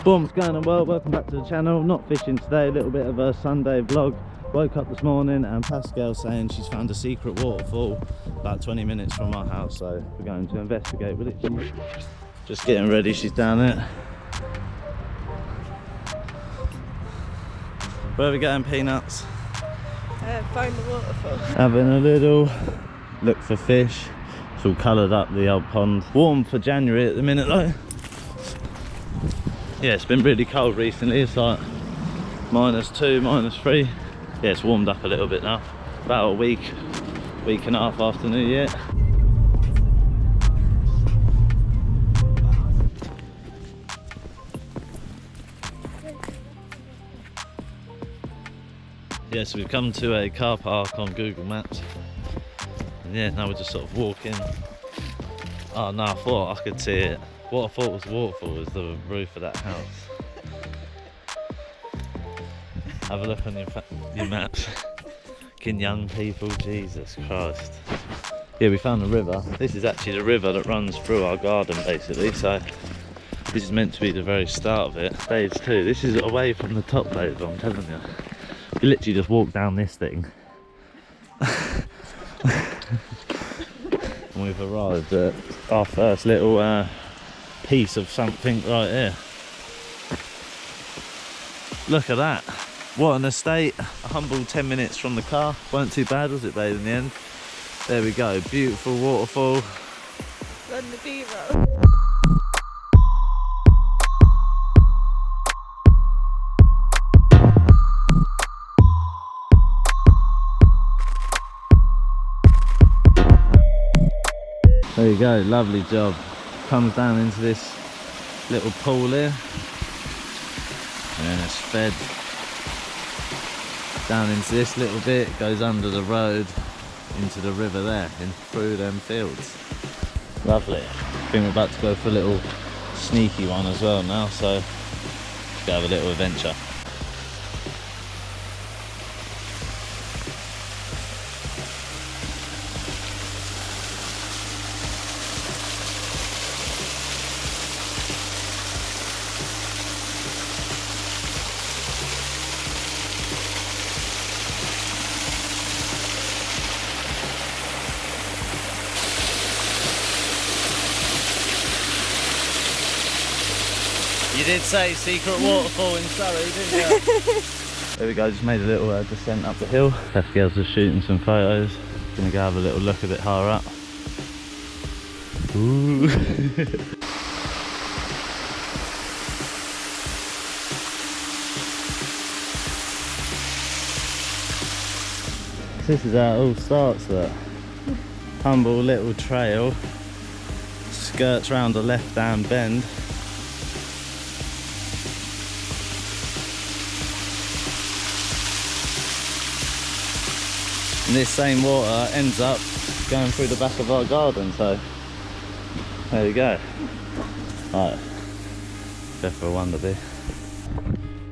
Boom, what's going on? Well, welcome back to the channel. Not fishing today, a little bit of a Sunday vlog. Woke up this morning and Pascale saying she's found a secret waterfall about 20 minutes from our house, so we're going to investigate with it. Just getting ready, she's down there. Where are we going, Peanuts? Find the waterfall. Having a little look for fish. It's all coloured up, the old pond. Warm for January at the minute though. Yeah, it's been really cold recently. It's like -2, -3. Yeah, it's warmed up a little bit now. About a week and a half after New Year. Yeah, so we've come to a car park on Google Maps. And yeah, now we're just sort of walking. Oh no, I thought I could see it. What I thought was a waterfall was the roof of that house. Have a look on your maps. Fucking young people, Jesus Christ. Yeah, we found the river. This is actually the river that runs through our garden basically, so this is meant to be the very start of it. Stage 2. This is away from the top though, I'm telling you. You literally just walk down this thing. And we've arrived at our first little piece of something right here. Look at that. What an estate. A humble 10 minutes from the car. Weren't too bad, was it, babe, in the end? There we go. Beautiful waterfall. Run the B-roll. There you go, lovely job. Comes down into this little pool here. And it's fed down into this little bit, goes under the road into the river there, in through them fields. Lovely. I think we're about to go for a little sneaky one as well now, so let's go have a little adventure. You did say secret waterfall in Surrey, didn't you? There we go, just made a little descent up the hill. Pascale's just shooting some photos. Gonna go have a little look a bit higher up. Ooh. This is how it all starts, look. Humble little trail. Skirts round a left-hand bend. And this same water ends up going through the back of our garden, so there we go. Right, go for a wander bit.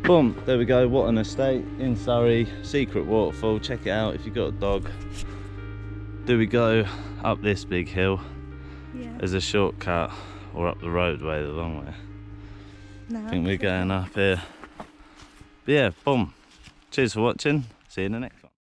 Boom, there we go, what an estate in Surrey, secret waterfall, check it out if you've got a dog. Do we go up this big hill? Yeah. As a shortcut, or up the roadway the long way? No, I think we're going up here. But yeah, boom. Cheers for watching, see you in the next one.